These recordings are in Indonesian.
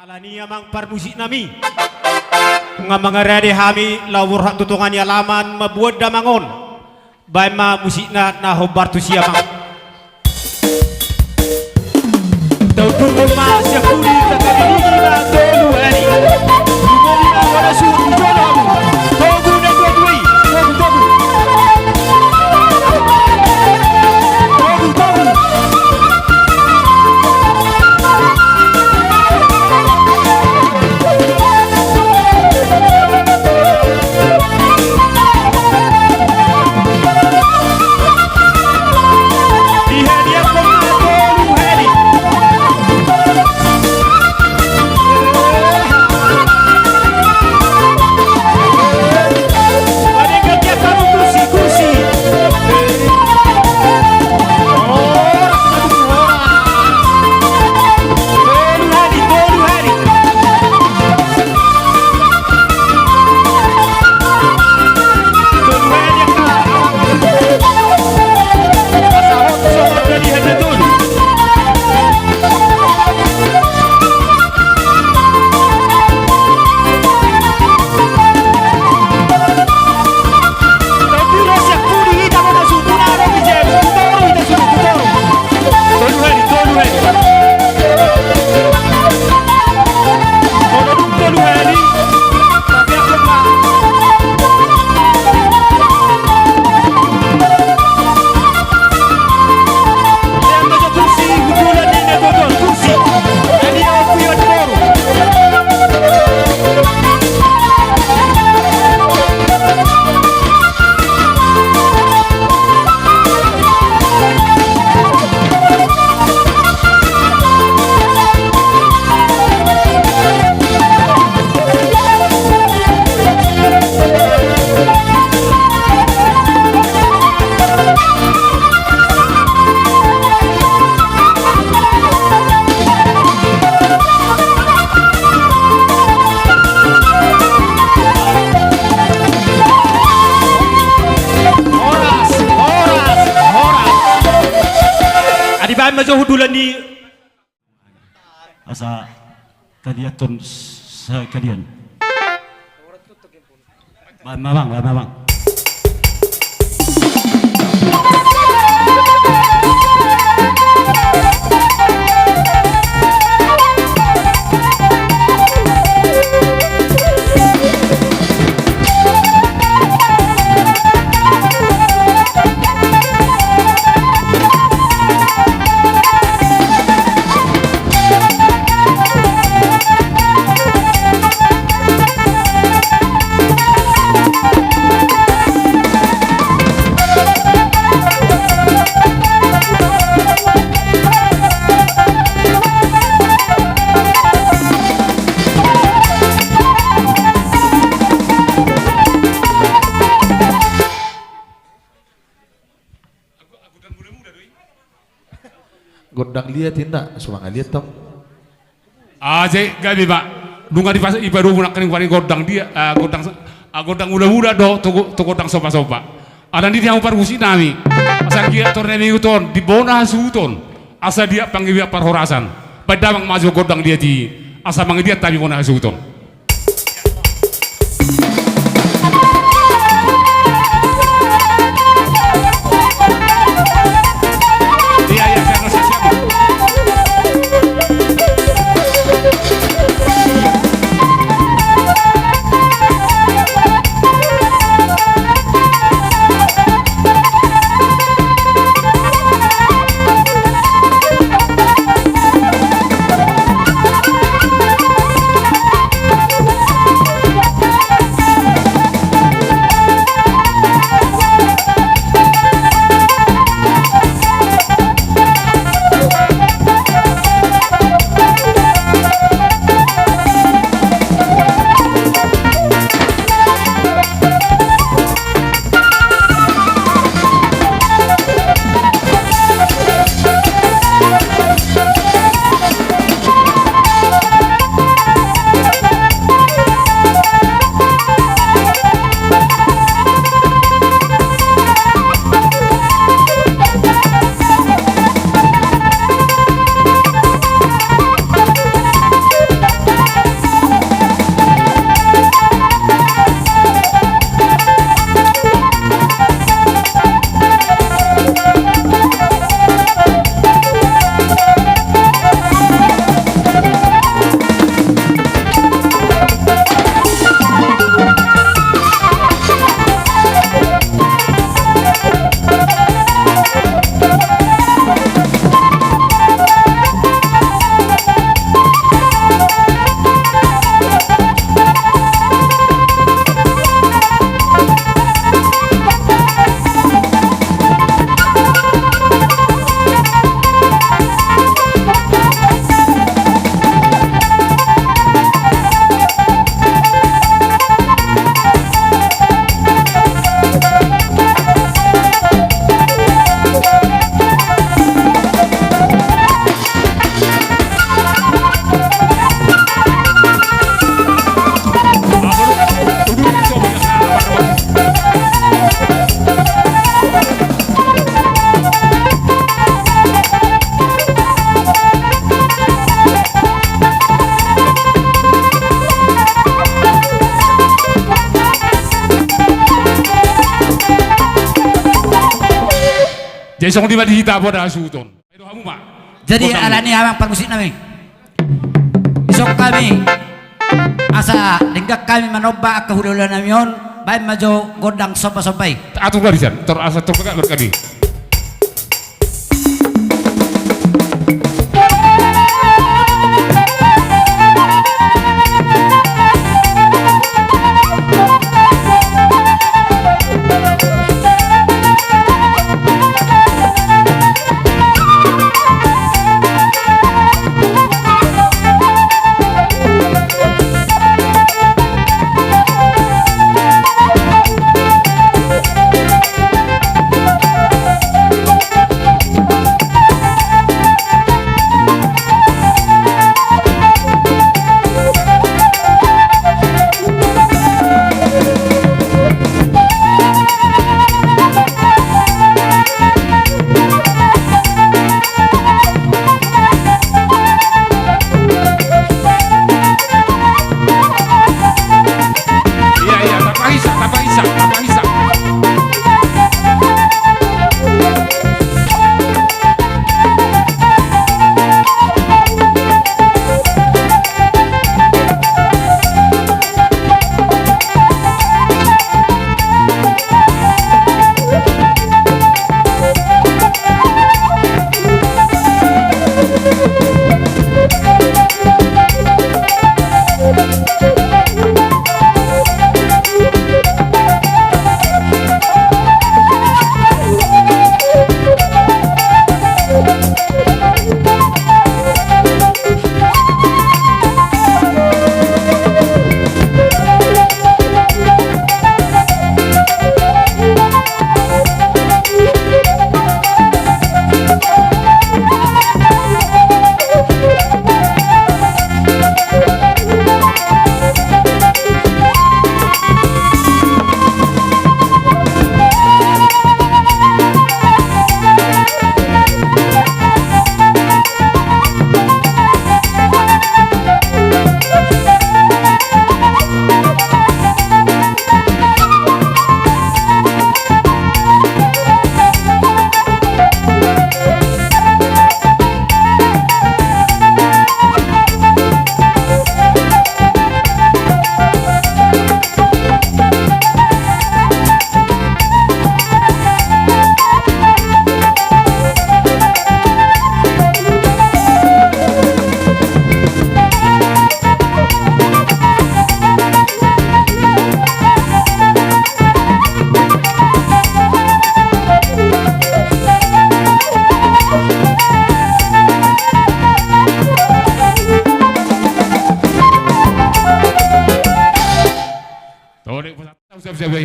Alania mang parmusik nami nga mga ready hami lawur hak tutungan yalaman mabuod damangon bay ma musik na hobartu siya mang daw tungkol ma siya kuli tagalini na tolu ani lumali na wala suot jolo togu na dua-duai togu hudulan di asa kadiaton sekalian. Mamang. Gondang lihat tidak, suara lihat tom. Aje gabi ba, dunga di pas ibaru nak kering godang dia, godang muda do, to godang sopa. Ada di yang parmusi nami, asal dia tornemi uton di bona suton, asal dia panggil dia parhorasan, pada mang maju godang dia di, asal mang dia tapi bona suton. Jesong di madihita po na suton. Pero kamu Pak. Jadi alani amang permusik namin. Isok kami asa linggak kami manoba kahululan namin yon. Baik maju godang sopa-sopay. Atur barisan, asa terpegak berkali.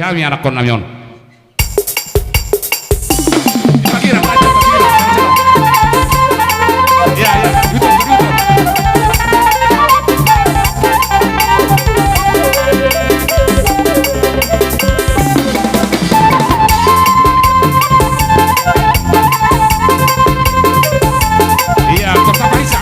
Kami anak kon namion. Pakiran, ya, betul. Iya, kota Paisa.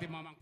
ti mamang